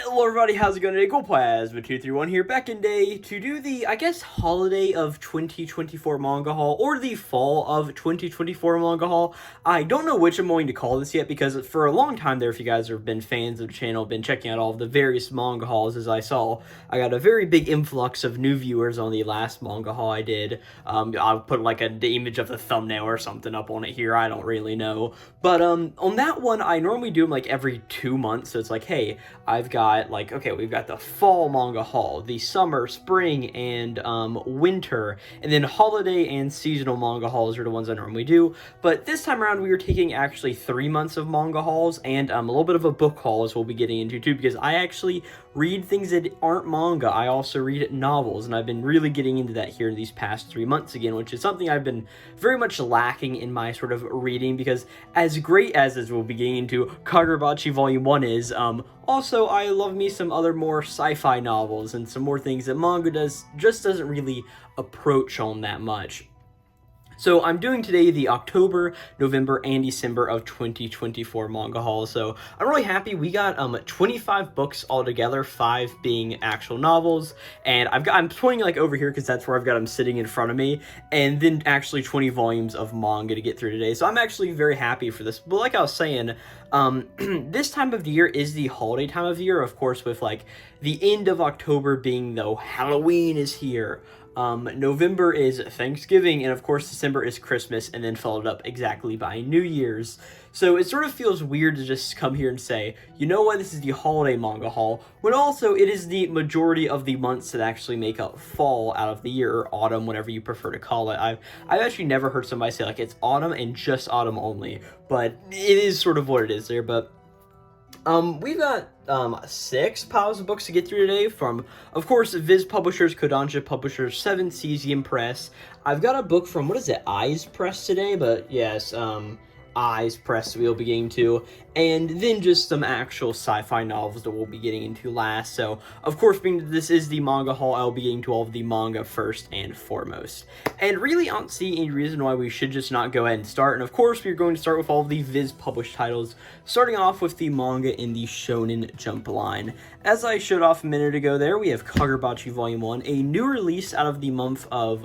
Hello everybody, how's it going today? Glowplasma231 here, back in day to do the, I guess, holiday of 2024 manga haul, or the fall of 2024 manga haul. I don't know which I'm going to call this yet, because for a long time there, if you guys have been fans of the channel, been checking out all of the various manga hauls, as I saw, I got a very big influx of new viewers on the last manga haul I did. I'll put like the image of the thumbnail or something up on it here, I don't really know. But on that one, I normally do them like every 2 months, so it's like, hey, I've got like, okay, we've got the fall manga haul, the summer, spring, and winter, and then holiday and seasonal manga hauls are the ones I normally do. But this time around, we are taking actually 3 months of manga hauls and a little bit of a book haul as we'll be getting into too, because I actually read things that aren't manga. I also read novels, and I've been really getting into that here in these past 3 months again, which is something I've been very much lacking in my sort of reading, because as great as we'll be getting into Kagurabachi Volume 1 is, also, I love me some other more sci-fi novels and some more things that manga just doesn't really approach on that much. So I'm doing today the October, November, and December of 2024 manga haul. So I'm really happy. We got 25 books altogether, 5 being actual novels, and I'm pointing like over here because that's where I've got them sitting in front of me, and then actually 20 volumes of manga to get through today. So I'm actually very happy for this. But like I was saying, this time of the year is the holiday time of year, of course, with like the end of October being though Halloween is here. November is Thanksgiving, and of course December is Christmas, and then followed up exactly by New Year's. So it sort of feels weird to just come here and say, you know what, this is the holiday manga haul, when also it is the majority of the months that actually make up fall out of the year, or autumn, whatever you prefer to call it. I've actually never heard somebody say like it's autumn and just autumn only, but it is sort of what it is there. But we've got 6 piles of books to get through today from, of course, Viz Publishers, Kodansha Publishers, 7 Cesium Press. I've got a book from, what is it, Eyes Press today? But yes, Eyes Press we'll be getting to, and then just some actual sci-fi novels that we'll be getting into last. So, of course, being that this is the manga haul, I'll be getting to all of the manga first and foremost. And really, I don't see any reason why we should just not go ahead and start. And of course, we're going to start with all of the Viz published titles, starting off with the manga in the Shonen Jump line. As I showed off a minute ago there, we have Kagurabachi Volume 1, a new release out of the month of,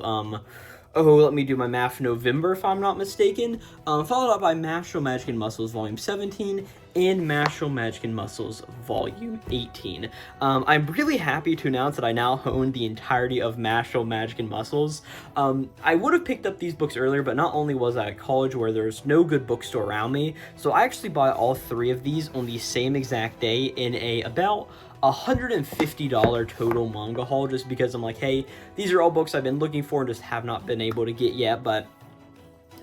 let me do my math, November, if I'm not mistaken, followed up by Mashle Magic and Muscles Volume 17 and Mashle Magic and Muscles Volume 18. I'm really happy to announce that I now own the entirety of Mashle Magic and Muscles. I would have picked up these books earlier, but not only was I at college where there's no good bookstore around me, so I actually bought all 3 of these on the same exact day in a about $150 total manga haul, just because I'm like, hey, these are all books I've been looking for and just have not been able to get yet. But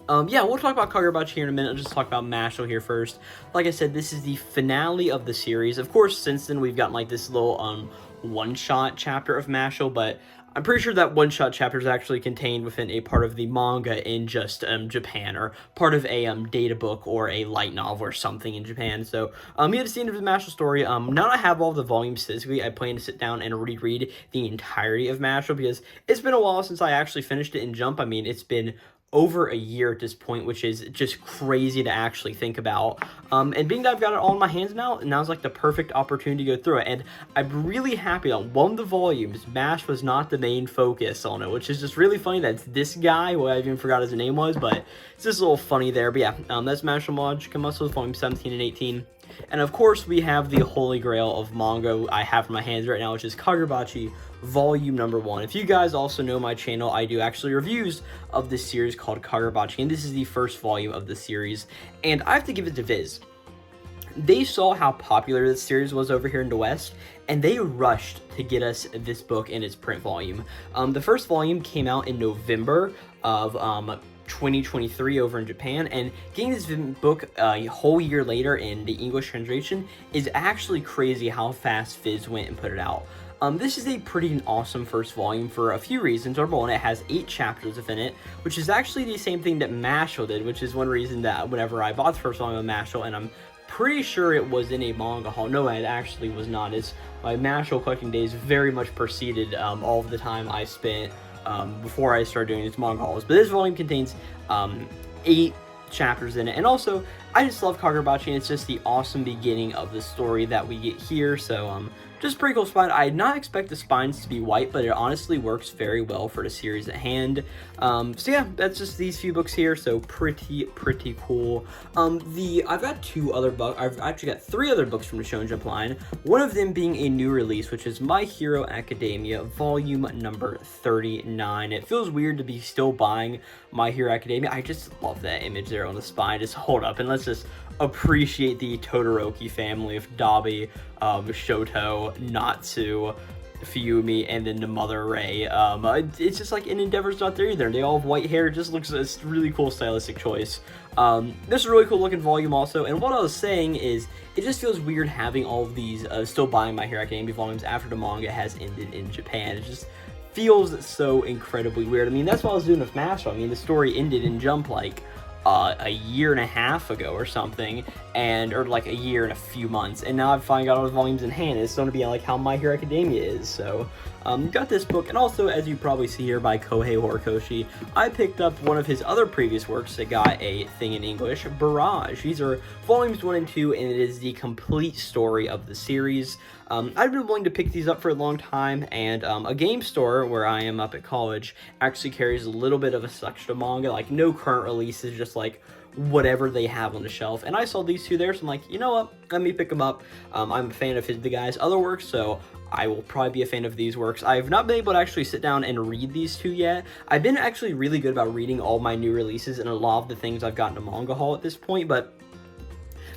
yeah, we'll talk about Kagurabachi here in a minute. I'll just talk about Mashle here first. Like I said, this is the finale of the series. Of course, since then we've gotten like this little one-shot chapter of Mashle, but I'm pretty sure that one-shot chapter is actually contained within a part of the manga in just Japan, or part of a data book or a light novel or something in Japan. So yeah, it's the end of the Mashle story. Now that I have all the volumes physically, I plan to sit down and reread the entirety of Mashle, because it's been a while since I actually finished it in Jump. I mean, it's been over a year at this point, which is just crazy to actually think about. And being that I've got it all in my hands now's like the perfect opportunity to go through it. And I'm really happy that one of the volumes, Mash was not the main focus on it, which is just really funny that it's this guy, who I even forgot his name was, but it's just a little funny there. But yeah, that's Mashle Magic and Muscles Volume 17 and 18. And of course, we have the holy grail of manga I have in my hands right now, which is Kagurabachi Volume number 1. If you guys also know my channel, I do actually reviews of this series called Kagurabachi, and this is the first volume of the series. And I have to give it to Viz. They saw how popular this series was over here in the West, and they rushed to get us this book in its print volume. The first volume came out in November of 2023 over in Japan, and getting this book a whole year later in the English translation is actually crazy how fast Viz went and put it out. This is a pretty awesome first volume for a few reasons. Number one, it has 8 chapters within it, which is actually the same thing that Mashle did, which is one reason that whenever I bought the first volume of Mashle, and I'm pretty sure it was in a manga haul. No, it actually was not. My Mashle collecting days very much preceded all of the time I spent before I started doing these manga hauls. But this volume contains 8 chapters in it, and also I just love Kagurabachi, and it's just the awesome beginning of the story that we get here. So just pretty cool spine. I did not expect the spines to be white, but it honestly works very well for the series at hand. So yeah, that's just these few books here, so pretty cool. I've got two other books. I've actually got three other books from the Shonen Jump line, one of them being a new release, which is My Hero Academia volume number 39. It feels weird to be still buying My Hero Academia. I just love that image there on the spine. Just hold up and let's just appreciate the Todoroki family of Dabi, Shoto, Natsu, Fuyumi, and then the Mother Ray. It's just like in Endeavor's not there either. They all have white hair. It just looks a really cool stylistic choice. This is a really cool looking volume also. And what I was saying is, it just feels weird having all of these still buying My Hero Academia volumes after the manga has ended in Japan. It just feels so incredibly weird. I mean, that's what I was doing with Master. I mean, the story ended in Jump like a year and a half ago or something, or like a year and a few months, and now I've finally got all the volumes in hand. It's going to be like how My Hero Academia is. So got this book, and also, as you probably see here by Kohei Horikoshi, I picked up one of his other previous works that got a thing in English, Barrage. These are volumes 1 and 2, and it is the complete story of the series. I've been willing to pick these up for a long time, and a game store where I am up at college actually carries a little bit of a selection of manga, like no current releases, just like whatever they have on the shelf. And I saw these two there, so I'm like, you know what, let me pick them up. I'm a fan of the guy's other works, so I will probably be a fan of these works. I've not been able to actually sit down and read these two yet. I've been actually really good about reading all my new releases and a lot of the things I've gotten to Manga Haul at this point, but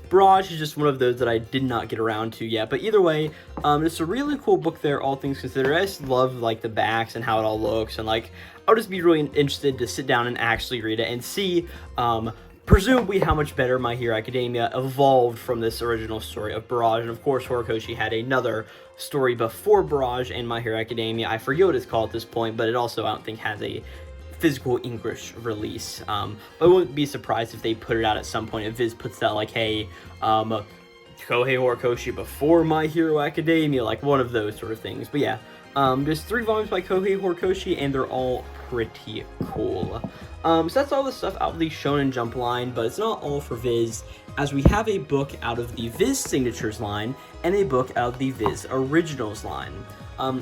Barrage is just one of those that I did not get around to yet. But either way, it's a really cool book there, all things considered. I just love like the backs and how it all looks, and like I'll just be really interested to sit down and actually read it and see presumably how much better My Hero Academia evolved from this original story of Barrage. And of course, Horikoshi had another story before Barrage and My Hero Academia. I forget what it's called at this point, but it also, I don't think, has a physical English release. But I wouldn't be surprised if they put it out at some point. If Viz puts out like, hey, Kohei Horikoshi before My Hero Academia, like one of those sort of things. But yeah, there's 3 volumes by Kohei Horikoshi, and they're all pretty cool. So that's all the stuff out of the Shonen Jump line, but it's not all for Viz, as we have a book out of the Viz Signatures line and a book out of the Viz Originals line.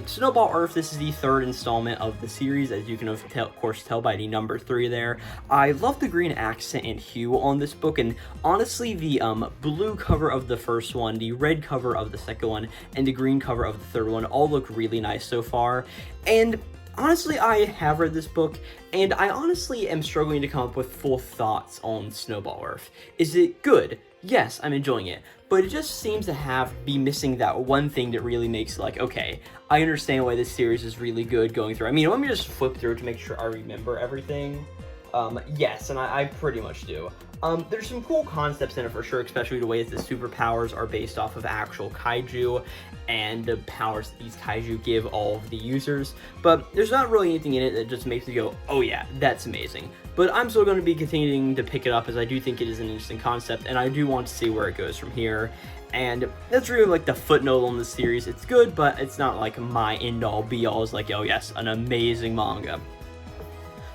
Snowball Earth, this is the 3rd installment of the series, as you can of course tell by the number 3 there. I love the green accent and hue on this book, and honestly the blue cover of the first one, the red cover of the second one, and the green cover of the third one all look really nice so far. And honestly, I have read this book, and I honestly am struggling to come up with full thoughts on Snowball Earth. Is it good? Yes, I'm enjoying it, but it just seems to be missing that one thing that really makes it like, okay, I understand why this series is really good going through. I mean, let me just flip through to make sure I remember everything. Yes, and I pretty much do. There's some cool concepts in it for sure, especially the way that the superpowers are based off of actual kaiju and the powers that these kaiju give all of the users, but there's not really anything in it that just makes me go, oh yeah, that's amazing. But I'm still going to be continuing to pick it up, as I do think it is an interesting concept, and I do want to see where it goes from here. And that's really like the footnote on the series. It's good, but it's not like my end-all be-all. It's like, oh yes, an amazing manga.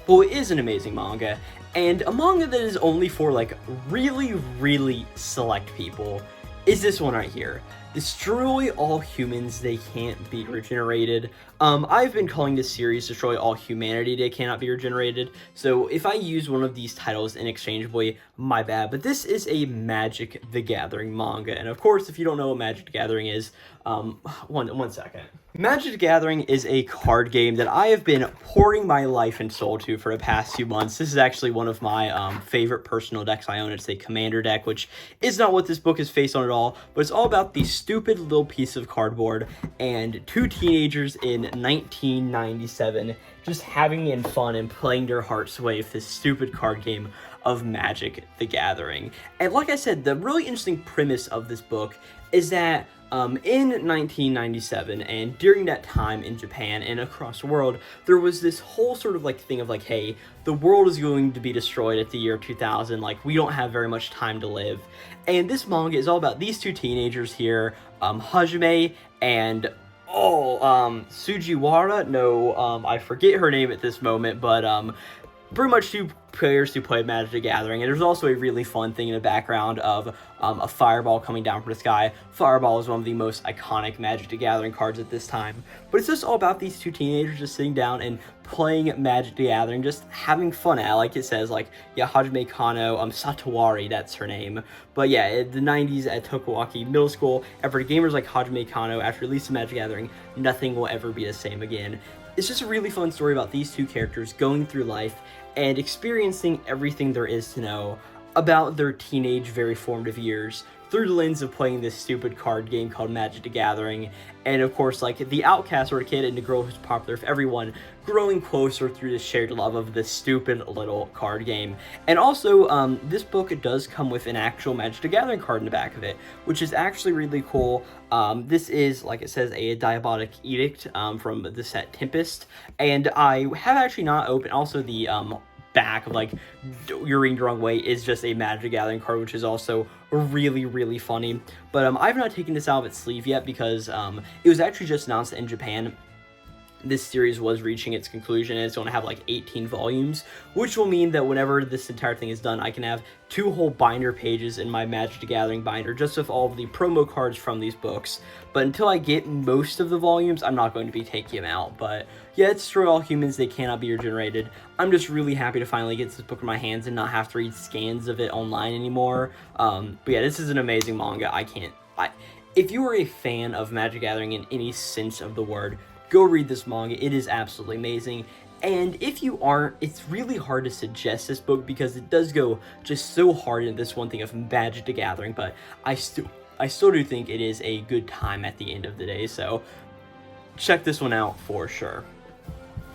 Well, it is an amazing manga, and a manga that is only for like really select people is this one right here. Destroy all humans, they can't be regenerated. I've been calling this series Destroy All Humanity, They Cannot Be Regenerated, so if I use one of these titles interchangeably, my bad, but this is a Magic the Gathering manga, and of course, if you don't know what Magic the Gathering is, one second. Magic the Gathering is a card game that I have been pouring my life and soul to for the past few months. This is actually one of my favorite personal decks I own. It's a Commander deck, which is not what this book is based on at all, but it's all about the stupid little piece of cardboard and 2 teenagers in 1997 just having fun and playing their hearts away with this stupid card game of Magic the Gathering. And like I said, the really interesting premise of this book is that in 1997, and during that time in Japan and across the world, there was this whole sort of like thing of like, hey, the world is going to be destroyed at the year 2000, like we don't have very much time to live. And this manga is all about these 2 teenagers here, Hajime and Sujiwara, no, I forget her name at this moment, but pretty much two players who play Magic the Gathering, and there's also a really fun thing in the background of a fireball coming down from the sky. Fireball is one of the most iconic Magic the Gathering cards at this time, but it's just all about these two teenagers just sitting down and playing Magic the Gathering, just having fun at it. Like it says, like, yeah, Hajime Kano, Satowari, that's her name. But yeah, in the 90s at Tokuwaki Middle School, and for gamers like Hajime Kano, after releasing Magic the Gathering, nothing will ever be the same again. It's just a really fun story about these two characters going through life and experiencing everything there is to know about their teenage, very formative years through the lens of playing this stupid card game called Magic the Gathering, and of course, like, the outcast sort of kid and the girl who's popular with everyone growing closer through the shared love of this stupid little card game. And also, this book does come with an actual Magic the Gathering card in the back of it, which is actually really cool. This is, like it says, a Diabotic Edict from the set Tempest, and I have actually not opened. Also, the back of, like, You're Reading the Wrong Way is just a Magic the Gathering card, which is also really, really funny. But I've not taken this out of its sleeve yet because it was actually just announced in Japan. This series was reaching its conclusion, and it's going to have like 18 volumes, which will mean that whenever this entire thing is done, I can have 2 whole binder pages in my Magic the Gathering binder just with all of the promo cards from these books. But until I get most of the volumes, I'm not going to be taking them out. But yeah, it's Destroy All Humans, They Cannot Be Regenerated. I'm just really happy to finally get this book in my hands and not have to read scans of it online anymore. But yeah, this is an amazing manga. If you are a fan of Magic the Gathering in any sense of the word, go read this manga. It is absolutely amazing. And if you aren't, it's really hard to suggest this book because it does go just so hard into this one thing of Magic the Gathering, but I still do think it is a good time at the end of the day, so check this one out for sure.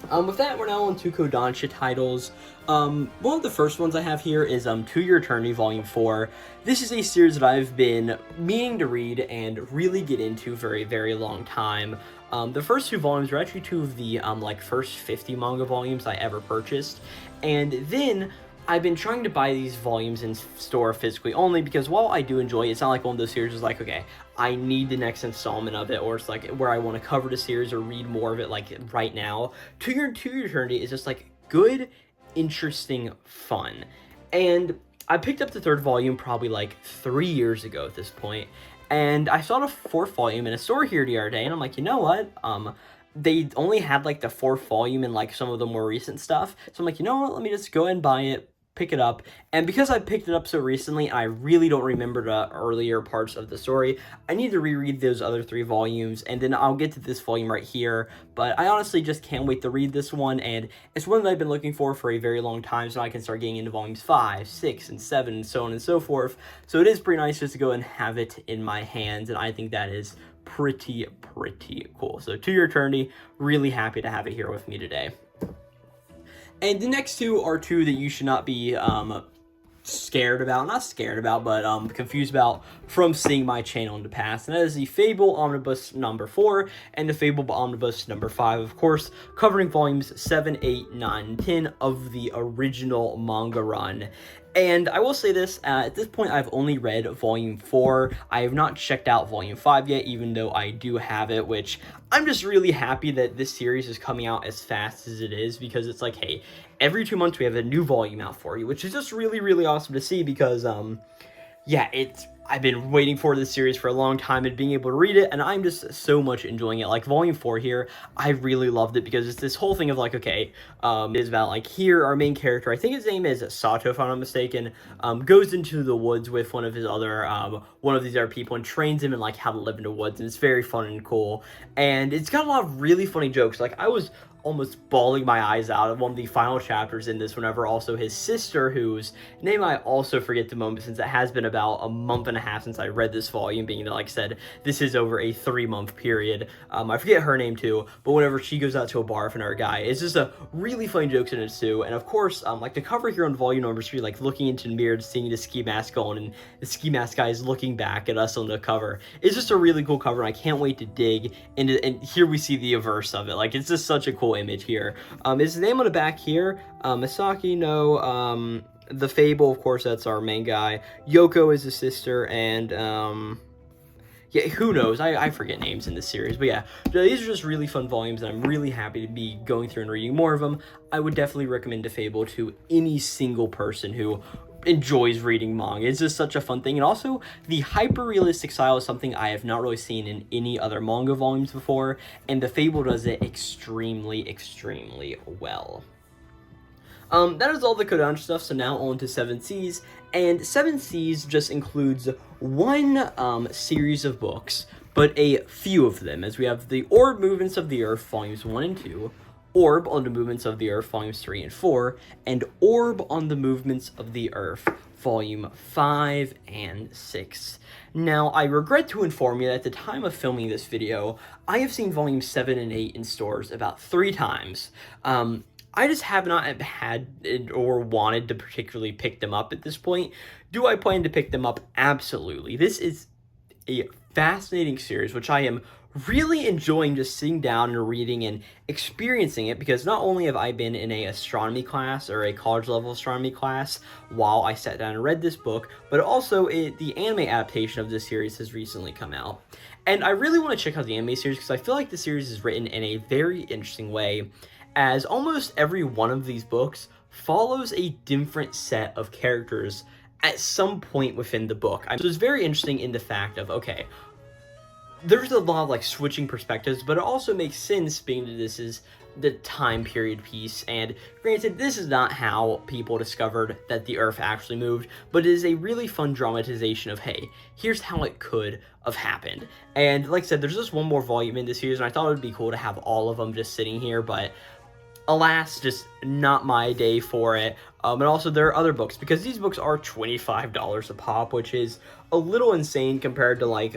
With that, we're now on to Kodansha titles. One of the first ones I have here is To Your Eternity Volume 4. This is a series that I've been meaning to read and really get into for a very long time. The first 2 volumes are actually 2 of the like first 50 manga volumes I ever purchased, and then I've been trying to buy these volumes in store physically only because while I do enjoy it, it's not like one of those series is like, okay, I need the next installment of it, or it's like where I want to cover the series or read more of it like right now. To Your Eternity is just like good, interesting fun. And I picked up the 3rd volume probably like 3 years ago at this point, and I saw the 4th volume in a store here the other day, and I'm like, you know what? They only had like the 4th volume and like some of the more recent stuff, so I'm like, you know what? Let me just go ahead and buy it, pick it up. And because I picked it up so recently, I really don't remember the earlier parts of the story. I need to reread those other 3 volumes, and then I'll get to this volume right here. But I honestly just can't wait to read this one, and it's one that I've been looking for a very long time, so I can start getting into volumes 5, 6, and 7, and so on and so forth. So it is pretty nice just to go and have it in my hands, and I think that is pretty cool. So To Your Eternity, really happy to have it here with me today. And the next 2 are 2 that you should not be confused about from seeing my channel in the past, and that is the Fable Omnibus number 4 and the Fable Omnibus number 5, of course, covering volumes 7, 8, 9, and 10 of the original manga run. And I will say this, at this point I've only read volume 4. I have not checked out volume 5 yet, even though I do have it, which I'm just really happy that this series is coming out as fast as it is, because it's like, hey, every 2 months we have a new volume out for you, which is just really awesome to see, because yeah, I've been waiting for this series for a long time and being able to read it, and I'm just so much enjoying it. Like, volume 4 here, I really loved it because it's this whole thing of like, okay, it's about like here, our main character, I think his name is Sato if I'm not mistaken, goes into the woods with one of these other people and trains him in like how to live in the woods, and it's very fun and cool, and it's got a lot of really funny jokes. Like, I was almost bawling my eyes out of one of the final chapters in this whenever also his sister, whose name I also forget the moment since it has been about a month and a half since I read this volume, being that, like I said, this is over a 3-month period. I forget her name too, but whenever she goes out to a bar with another guy, it's just a really funny jokes in it too. And of course, like the cover here on volume number 3, like looking into the mirror, seeing the ski mask on, and the ski mask guy is looking back at us on the cover. It's just a really cool cover, and I can't wait to dig into, and here we see the averse of it. Like, it's just such a cool image here. His name on the back here, Misaki no, the Fable, of course, that's our main guy. Yoko is the sister, and yeah, who knows? I forget names in this series, but yeah, these are just really fun volumes, and I'm really happy to be going through and reading more of them. I would definitely recommend DeFable to any single person who enjoys reading manga. It's just such a fun thing, and also the hyper-realistic style is something I have not really seen in any other manga volumes before, and DeFable does it extremely, extremely well. That is all the Kodansha stuff, so now on to 7 Seas, and 7 Seas just includes one series of books, but a few of them, as we have the Orb Movements of the Earth, Volumes 1 and 2, Orb on the Movements of the Earth, Volumes 3 and 4, and Orb on the Movements of the Earth, Volume 5 and 6. Now, I regret to inform you that at the time of filming this video, I have seen Volumes 7 and 8 in stores about 3 times. I just have not had or wanted to particularly pick them up at this point. Do I plan to pick them up? Absolutely. This is a fascinating series, which I am really enjoying just sitting down and reading and experiencing it, because not only have I been in a astronomy class or a college level astronomy class while I sat down and read this book, but also the anime adaptation of this series has recently come out. And I really want to check out the anime series because I feel like the series is written in a very interesting way, as almost every one of these books follows a different set of characters at some point within the book. So it's very interesting in the fact of, okay, there's a lot of like switching perspectives, but it also makes sense being that this is the time period piece, and granted, this is not how people discovered that the Earth actually moved, but it is a really fun dramatization of, hey, here's how it could have happened. And like I said, there's just one more volume in this series, and I thought it would be cool to have all of them just sitting here, but alas, just not my day for it. And also there are other books, because these books are $25 a pop, which is a little insane compared to like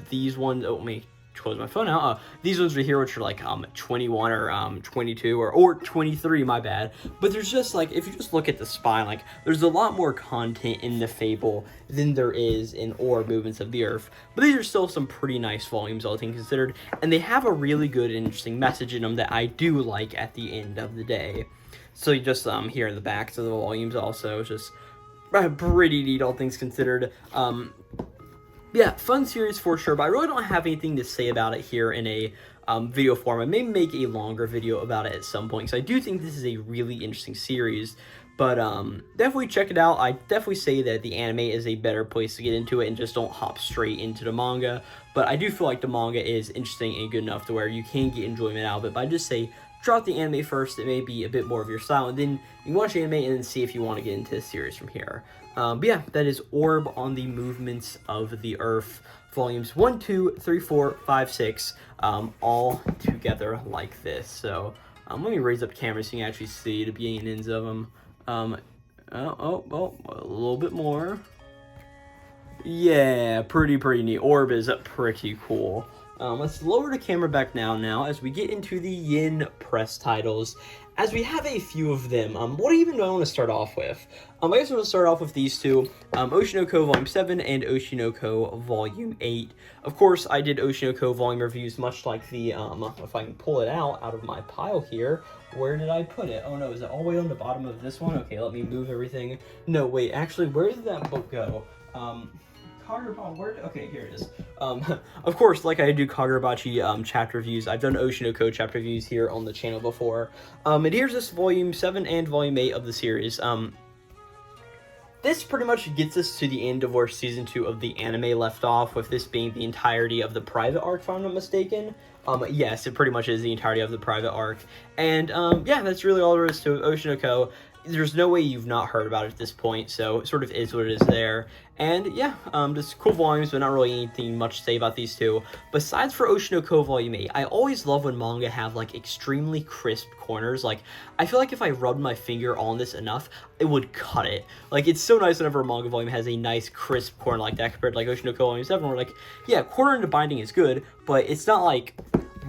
these ones. Oh, let me close my phone out. These ones right here, which are like 21 or 22 or 23, my bad. But there's just like, if you just look at the spine, like there's a lot more content in the Fable than there is in Orb Movements of the Earth. But these are still some pretty nice volumes, all things considered, and they have a really good and interesting message in them that I do like at the end of the day. So you just here in the backs of the volumes also, just pretty neat, all things considered. Yeah, fun series for sure, but I really don't have anything to say about it here in a video form. I may make a longer video about it at some point, because I do think this is a really interesting series. But definitely check it out. I definitely say that the anime is a better place to get into it, and just don't hop straight into the manga. But I do feel like the manga is interesting and good enough to where you can get enjoyment out of it. But I just say, drop the anime first. It may be a bit more of your style, and then you can watch the anime and then see if you want to get into the series from here. But yeah, that is Orb on the Movements of the Earth, volumes 1, 2, 3, 4, 5, 6, all together like this. So let me raise up the camera so you can actually see the beginning and ends of them. A little bit more. Yeah, pretty neat. Orb is pretty cool. Let's lower the camera back now as we get into the Yin press titles, as we have a few of them. What even do I want to start off with? I guess we'll start off with these two, Oshinoko Volume 7 and Oshinoko Volume 8. Of course, I did Oshinoko Volume reviews, much like the, if I can pull it out of my pile here. Where did I put it? Oh no, is it all the way on the bottom of this one? Okay, let me move everything. No, wait, actually, where did that book go? Okay, here it is. Of course, like I do Kagurabachi chapter reviews, I've done Oshinoko chapter reviews here on the channel before. And here's this Volume 7 and Volume 8 of the series. This pretty much gets us to the end of where Season 2 of the anime left off, with this being the entirety of the private arc, if I'm not mistaken. Yes, it pretty much is the entirety of the private arc. And, yeah, that's really all there is to Oshinoko. There's no way you've not heard about it at this point, so it sort of is what it is there. And yeah, just cool volumes, but not really anything much to say about these two. Besides for Oshinoko Volume 8, I always love when manga have like extremely crisp corners. Like, I feel like if I rubbed my finger on this enough, it would cut it. Like, it's so nice whenever a manga volume has a nice crisp corner like that, compared to like Oshinoko Volume 7, where like, yeah, corner into binding is good, but it's not like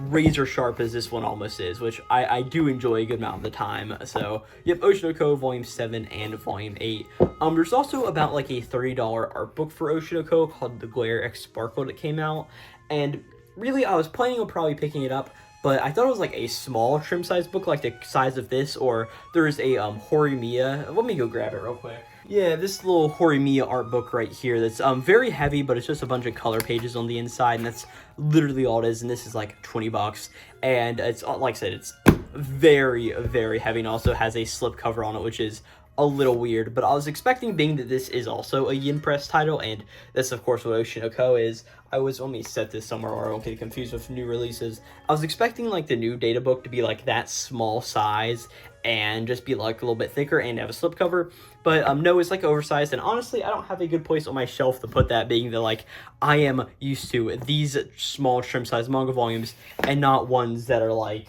razor sharp as this one almost is, which I do enjoy a good amount of the time. So yep, Oshinoko Volume 7 and Volume 8. There's also about like a $30 art book for Oshinoko called The Glare X Sparkle that came out, and really I was planning on probably picking it up, but I thought it was like a small trim size book, like the size of this, or there's a Horimiya. Let me go grab it real quick. Yeah, this little Horimiya art book right here that's very heavy, but it's just a bunch of color pages on the inside, and that's literally all it is, and this is like 20 bucks, and it's, like I said, it's very, very heavy, and also has a slip cover on it, which is a little weird, but I was expecting, being that this is also a Yin Press title, and that's of course what Oshinoko is. Let me set this somewhere or I won't get confused with new releases. I was expecting like the new data book to be like that small size and just be like a little bit thicker and have a slipcover, but no, it's like oversized, and honestly I don't have a good place on my shelf to put that, being that like I am used to these small trim size manga volumes and not ones that are like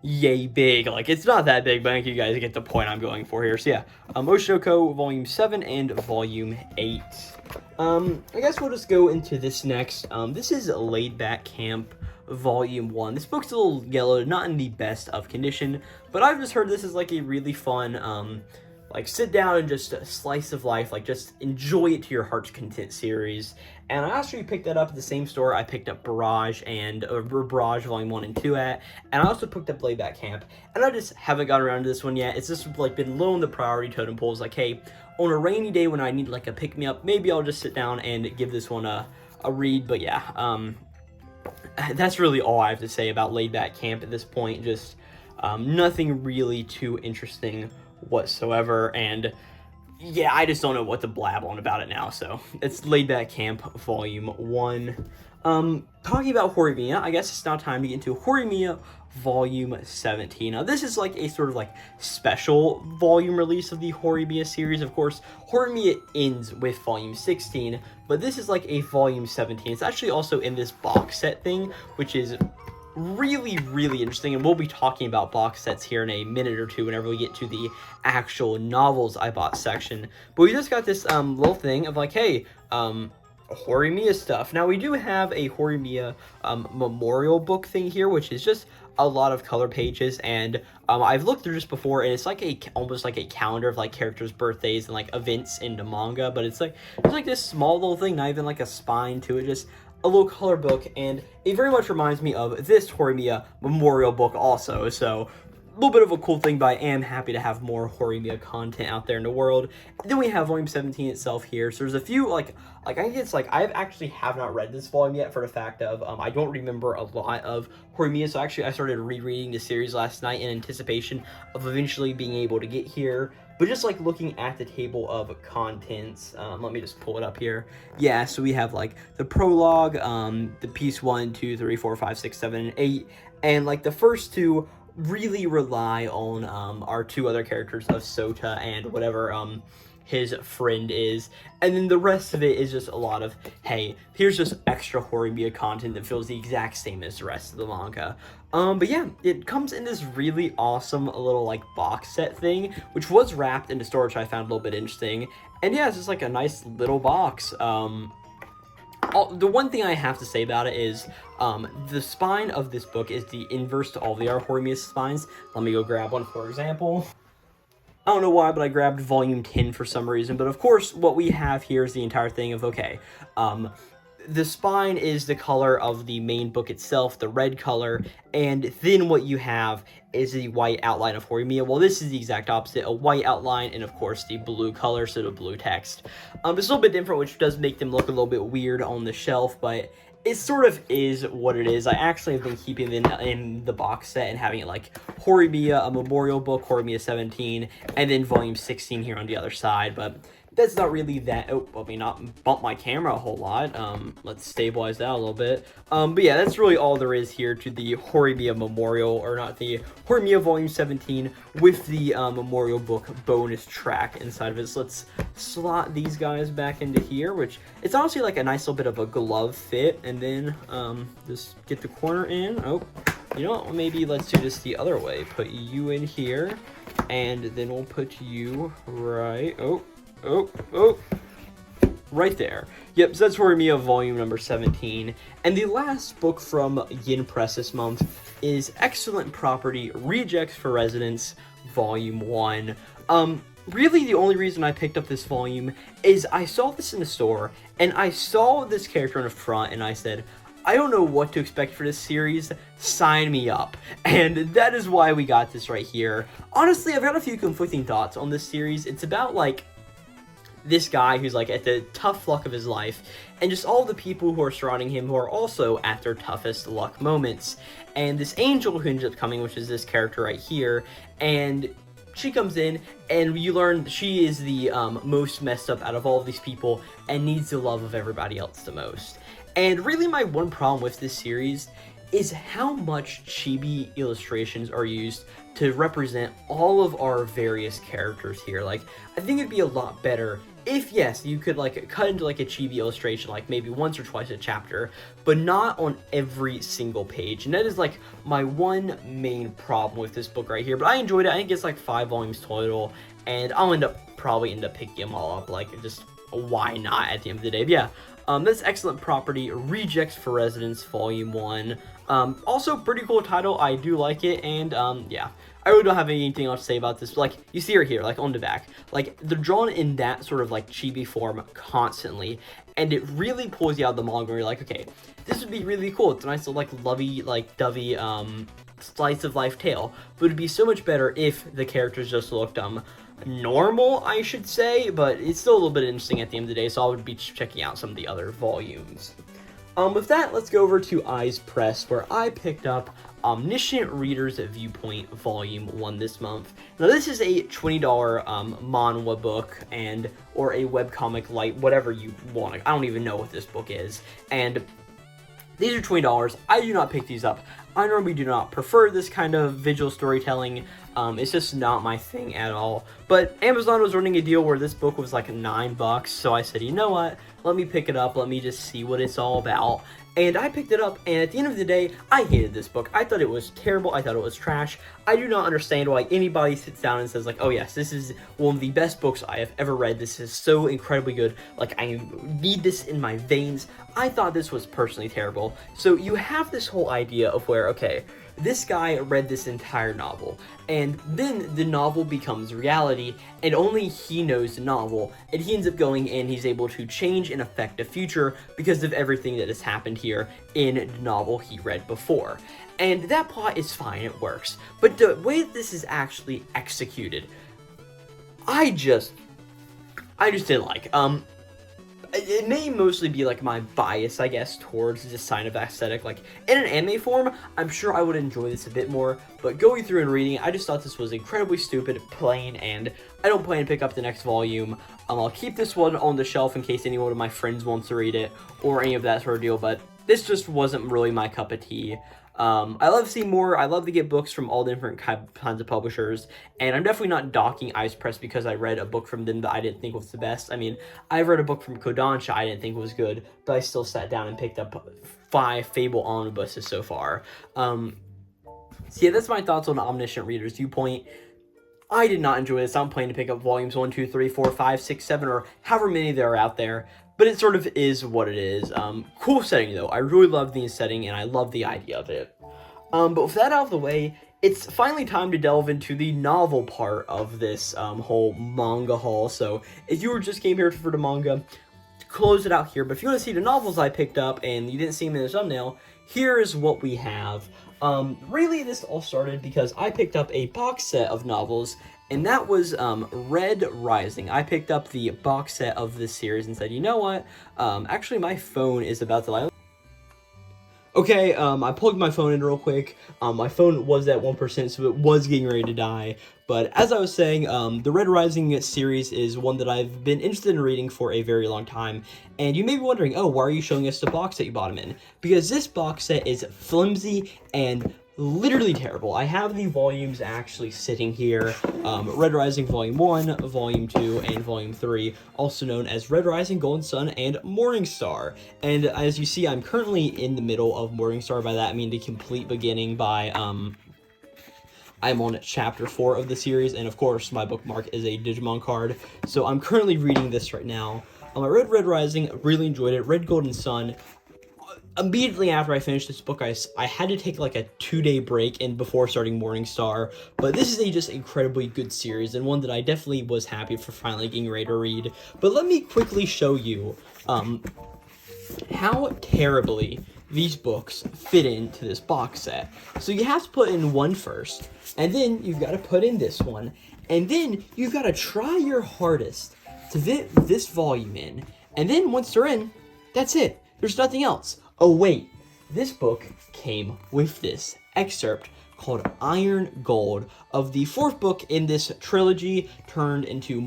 yay big. Like, it's not that big, but I think you guys get the point I'm going for here. So yeah, Oshinoko Volume 7 and Volume 8. I guess we'll just go into this next. This is Laid Back Camp Volume 1. This book's a little yellow, not in the best of condition, but I've just heard this is like a really fun, like sit down and just a slice of life, like just enjoy it to your heart's content series. And I actually picked that up at the same store I picked up Barrage Volume 1 and 2 at, and I also picked up Laid Back Camp, and I just haven't got around to this one yet. It's just like been low on the priority totem pole. Like, hey, on a rainy day when I need like a pick-me-up, maybe I'll just sit down and give this one a read. But yeah, that's really all I have to say about Laid Back Camp at this point. Just nothing really too interesting whatsoever, and yeah, I just don't know what to blab on about it now. So it's Laid Back Camp Volume 1. Talking about Horimiya, I guess it's now time to get into Horimiya Volume 17. Now this is like a sort of like special volume release of the Horimiya series. Of course, Horimiya ends with Volume 16, but this is like a Volume 17. It's actually also in this box set thing, which is really, really interesting, and we'll be talking about box sets here in a minute or two whenever we get to the actual novels I bought section. But we just got this little thing of like, hey, Horimiya stuff. Now we do have a Horimiya memorial book thing here, which is just a lot of color pages, and I've looked through this before, and it's like almost like a calendar of like characters' birthdays and like events in the manga, but it's like this small little thing, not even like a spine to it, just a little color book, and it very much reminds me of this Horimiya memorial book also. So a little bit of a cool thing, but I am happy to have more Horimiya content out there in the world. And then we have Volume 17 itself here. So there's a few like I think it's like I actually have not read this volume yet, for the fact of I don't remember a lot of Horimiya. So actually I started rereading the series last night in anticipation of eventually being able to get here. But just like looking at the table of contents, let me just pull it up here. Yeah, so we have like the prologue, the piece 1, 2, 3, 4, 5, 6, 7, and 8, and like the first two really rely on our two other characters of Sota and whatever his friend is, and then the rest of it is just a lot of, hey, here's just extra Horimiya content that feels the exact same as the rest of the manga. But yeah, it comes in this really awesome little like box set thing, which was wrapped into storage. I found a little bit interesting, and yeah, it's just like a nice little box. The one thing I have to say about it is the spine of this book is the inverse to all the other Horimiya spines. Let me go grab one, for example. I don't know why, but I grabbed Volume 10 for some reason. But of course, what we have here is the entire thing of, okay, the spine is the color of the main book itself, the red color, and then what you have is the white outline of Horimiya. Well, this is the exact opposite, a white outline, and of course the blue color, so the blue text. It's a little bit different, which does make them look a little bit weird on the shelf, but it sort of is what it is. I actually have been keeping them in the box set and having it like Horimiya, a memorial book, Horimiya 17, and then Volume 16 here on the other side, but that's not really that. Oh, let me not bump my camera a whole lot. Let's stabilize that a little bit. But yeah, that's really all there is here to the Horimiya memorial, or not, the Horimiya Volume 17 with the memorial book bonus track inside of it. So let's slot these guys back into here, which it's honestly like a nice little bit of a glove fit, and then just get the corner in. Oh, you know what? Maybe let's do this the other way. Put you in here, and then we'll put you right. Oh, right there. Yep, so that's Horimiya Volume number 17. And the last book from Yin Press this month is Excellent Property, Rejects for Residence, Volume 1. Really the only reason I picked up this volume is I saw this in the store, and I saw this character in the front, and I said, I don't know what to expect for this series. Sign me up. And that is why we got this right here. Honestly, I've got a few conflicting thoughts on this series. It's about, like, this guy who's, like, at the tough luck of his life, and just all the people who are surrounding him who are also at their toughest luck moments. And this angel who ends up coming, which is this character right here, and she comes in, and you learn she is the most messed up out of all of these people, and needs the love of everybody else the most. And really my one problem with this series is how much chibi illustrations are used to represent all of our various characters here. Like, I think it'd be a lot better if, yes, you could, like, cut into, like, a chibi illustration, like, maybe once or twice a chapter, but not on every single page. And that is, like, my one main problem with this book right here. But I enjoyed it. I think it's, like, 5 volumes total, and I'll probably end up picking them all up, like, just why not at the end of the day. But yeah, that's excellent property. Rejects for Residence, Volume 1. Also, pretty cool title. I do like it, and, yeah. I really don't have anything else to say about this. Like, you see her here, like, on the back. Like, they're drawn in that sort of, like, chibi form constantly, and it really pulls you out of the manga where you're like, okay, this would be really cool. It's a nice little, like, lovey, like, dovey, slice of life tale. But it'd be so much better if the characters just looked, normal, I should say, but it's still a little bit interesting at the end of the day, so I would be checking out some of the other volumes. With that, let's go over to Eyes Press, where I picked up Omniscient Reader's Viewpoint Volume 1 this month. Now, this is a $20 manhwa book, or a webcomic light, whatever you want. I don't even know what this book is. And these are $20. I do not pick these up. I normally do not prefer this kind of visual storytelling. It's just not my thing at all. But Amazon was running a deal where this book was like $9, so I said, you know what? Let me pick it up. Let me just see what it's all about. And I picked it up, and at the end of the day, I hated this book. I thought it was terrible. I thought it was trash. I do not understand why anybody sits down and says, like, oh yes, this is one of the best books I have ever read. This is so incredibly good. Like, I need this in my veins. I thought this was personally terrible. So you have this whole idea of where, okay, this guy read this entire novel, and then the novel becomes reality, and only he knows the novel, and he ends up going and he's able to change and affect the future because of everything that has happened here in the novel he read before. And that plot is fine, it works, but the way that this is actually executed, I just didn't like. It may mostly be, like, my bias, I guess, towards this kind of aesthetic. Like, in an anime form, I'm sure I would enjoy this a bit more, but going through and reading it, I just thought this was incredibly stupid, plain, and I don't plan to pick up the next volume. I'll keep this one on the shelf in case any one of my friends wants to read it, or any of that sort of deal, but this just wasn't really my cup of tea. I love seeing more. I love to get books from all different kinds of publishers, and I'm definitely not docking Eyes Press because I read a book from them that I didn't think was the best. I mean, I read a book from Kodansha I didn't think was good, but I still sat down and picked up 5 Fable omnibuses so far. So yeah, that's my thoughts on Omniscient Reader's Viewpoint. I did not enjoy this. I'm planning to pick up volumes 1, 2, 3, 4, 5, 6, 7, or however many there are out there. But it sort of is what it is. Cool setting, though. I really love the setting, and I love the idea of it. But with that out of the way, it's finally time to delve into the novel part of this whole manga haul. So if you just came here for the manga, close it out here. But if you want to see the novels I picked up and you didn't see them in the thumbnail, here is what we have. Really, this all started because I picked up a box set of novels, and that was Red Rising. I picked up the box set of this series and said, you know what? Actually, my phone is about to lie. Okay, I plugged my phone in real quick. My phone was at 1%, so it was getting ready to die. But as I was saying, the Red Rising series is one that I've been interested in reading for a very long time. And you may be wondering, oh, why are you showing us the box set you bought them in? Because this box set is flimsy and literally terrible. I have the volumes actually sitting here. Red Rising Volume 1, Volume 2, and Volume 3, also known as Red Rising, Golden Sun, and Morning Star. And as you see, I'm currently in the middle of Morning Star. By that I mean the complete beginning by, I'm on chapter 4 of the series, and of course, my bookmark is a Digimon card. So I'm currently reading this right now. I read Red Rising, really enjoyed it. Red Golden Sun. Immediately after I finished this book, I had to take like a 2-day break and before starting Morning Star, but this is a just incredibly good series and one that I definitely was happy for finally getting ready to read. But let me quickly show you how terribly these books fit into this box set. So you have to put in one first, and then you've got to put in this one, and then you've got to try your hardest to fit this volume in. And then once they're in, that's it. There's nothing else. Oh wait, this book came with this excerpt called Iron Gold of the 4th book in this trilogy, turned into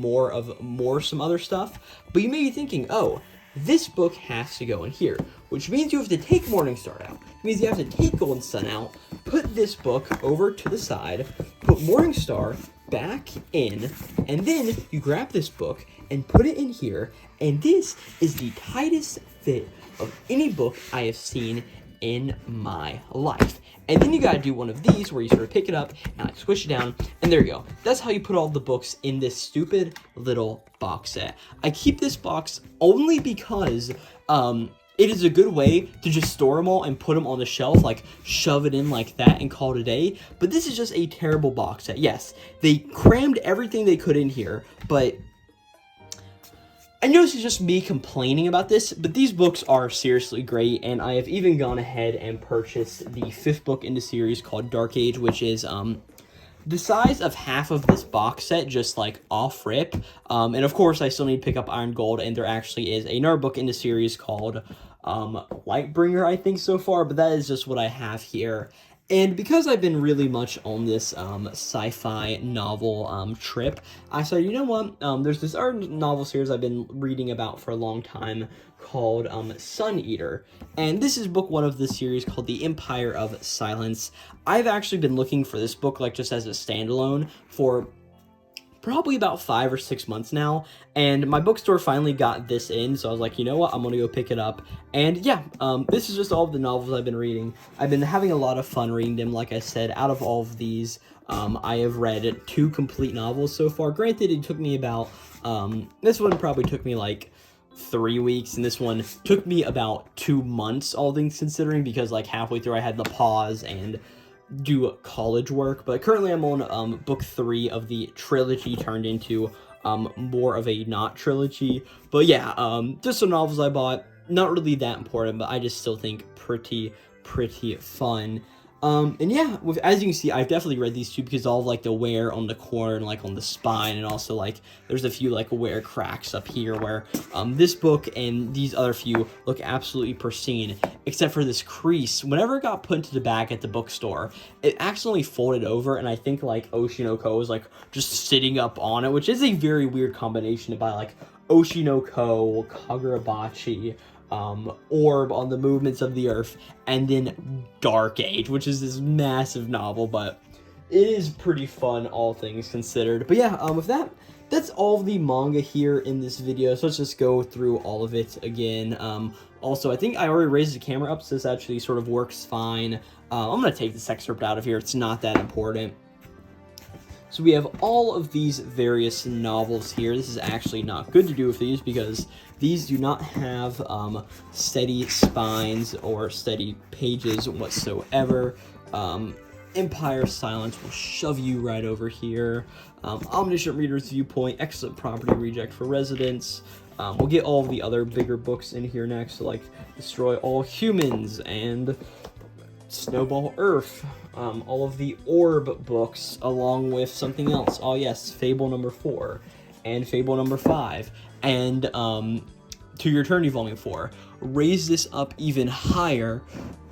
some other stuff. But you may be thinking, oh, this book has to go in here, which means you have to take Morningstar out. It means you have to take Golden Sun out, put this book over to the side, put Morningstar back in, and then you grab this book and put it in here, and this is the tightest fit of any book I have seen in my life. And then you gotta do one of these where you sort of pick it up and like squish it down, and there you go. That's how you put all the books in this stupid little box set. I keep this box only because it is a good way to just store them all and put them on the shelf, like shove it in like that and call it a day. But this is just a terrible box set. Yes, they crammed everything they could in here, but I know this is just me complaining about this, but these books are seriously great, and I have even gone ahead and purchased the 5th book in the series called Dark Age, which is the size of half of this box set, just like off rip. And of course, I still need to pick up Iron Gold, and there actually is another book in the series called Lightbringer, I think, so far, but that is just what I have here. And because I've been really much on this sci-fi novel trip, I said, you know what, there's this art novel series I've been reading about for a long time called Sun Eater, and this is book 1 of the series called The Empire of Silence. I've actually been looking for this book like just as a standalone for probably about 5 or 6 months now, and my bookstore finally got this in, so I was like, you know what, I'm gonna go pick it up. And yeah, this is just all of the novels I've been reading. I've been having a lot of fun reading them. Like I said, out of all of these, I have read 2 complete novels so far. Granted, it took me about, this one probably took me like 3 weeks, and this one took me about 2 months, all things considering, because like halfway through I had the pause and do college work. But currently I'm on book 3 of the trilogy turned into more of a not trilogy. But yeah, just some novels I bought, not really that important, but I just still think pretty fun. And yeah, as you can see, I've definitely read these 2 because all of like the wear on the corner and like on the spine, and also like there's a few like wear cracks up here where this book and these other few look absolutely pristine, except for this crease. Whenever it got put into the bag at the bookstore, it accidentally folded over, and I think like Oshinoko was like just sitting up on it, which is a very weird combination to buy like Oshinoko, Kagurabachi, Orb on the Movements of the Earth, and then Dark Age, which is this massive novel, but it is pretty fun, all things considered. But yeah, with that, that's all the manga here in this video, so let's just go through all of it again. Also, I think I already raised the camera up, so this actually sort of works fine. I'm gonna take this excerpt out of here, it's not that important. So we have all of these various novels here. This is actually not good to do with these because these do not have steady spines or steady pages whatsoever. Empire Silence will shove you right over here. Omniscient Reader's Viewpoint, Excellent Property Reject for Residents. We'll get all of the other bigger books in here next, so like Destroy All Humans and Snowball Earth. All of the Orb books, along with something else. Oh yes, Fable number 4 and Fable number 5 and To Your Eternity Volume 4. Raise this up even higher,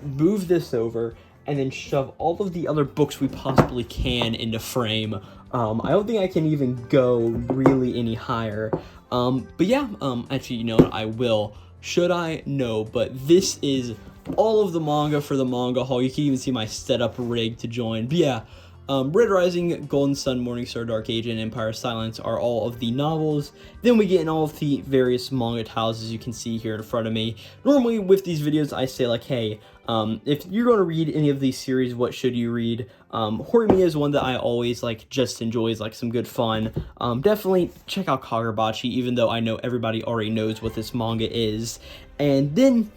move this over, and then shove all of the other books we possibly can into frame. I don't think I can even go really any higher. But yeah, actually, you know what, I will. Should I? No, but this is all of the manga for the manga haul. You can even see my setup rig to join. But yeah, Red Rising, Golden Sun, Morningstar, Dark Age, and Empire Silence are all of the novels. Then we get in all of the various manga titles, as you can see here in front of me. Normally with these videos, I say like, hey, if you're going to read any of these series, what should you read? Horimiya is one that I always like, just enjoys like some good fun. Definitely check out Kagurabachi, even though I know everybody already knows what this manga is. And then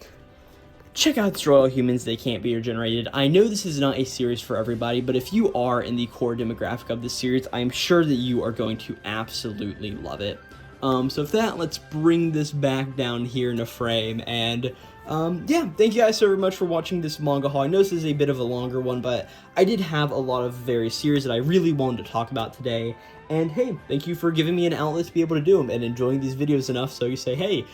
check out Destroy All Humans, They Can't Be Regenerated. I know this is not a series for everybody, but if you are in the core demographic of this series, I'm sure that you are going to absolutely love it. So with that, let's bring this back down here in a frame, and yeah, thank you guys so very much for watching this manga haul. I know this is a bit of a longer one, but I did have a lot of various series that I really wanted to talk about today. And hey, thank you for giving me an outlet to be able to do them and enjoying these videos enough so you say, hey,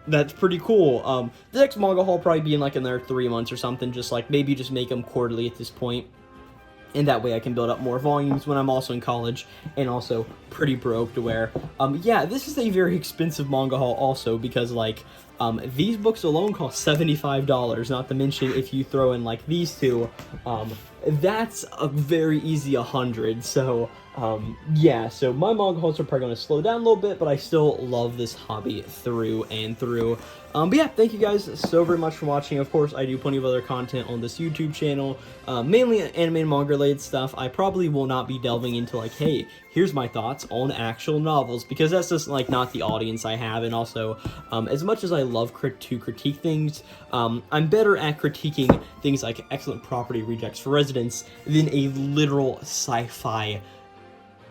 that's pretty cool. The next manga haul will probably be in like another 3 months or something, just like maybe just make them quarterly at this point. And that way I can build up more volumes when I'm also in college and also pretty broke to where, yeah, this is a very expensive manga haul also because, like, these books alone cost $75, not to mention if you throw in, like, these two, that's a very easy 100, so, yeah, so my manga hauls are probably going to slow down a little bit, but I still love this hobby through and through. But yeah, thank you guys so very much for watching. Of course, I do plenty of other content on this YouTube channel, mainly anime and manga related stuff. I probably will not be delving into like, hey, here's my thoughts on actual novels, because that's just like not the audience I have. And also, as much as I love to critique things, I'm better at critiquing things like excellent property rejects for residents than a literal sci-fi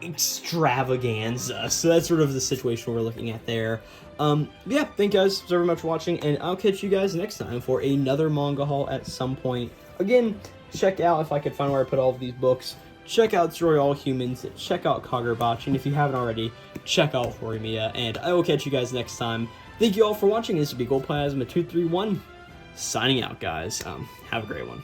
extravaganza. So that's sort of the situation we're looking at there. Yeah, thank you guys so very much for watching, and I'll catch you guys next time for another manga haul at some point. Again, check out, if I could find where I put all of these books, check out Destroy All Humans, check out Kakariko, and if you haven't already, check out Horimiya, and I will catch you guys next time. Thank you all for watching. This will be Glowplasma 231, signing out, guys. Have a great one.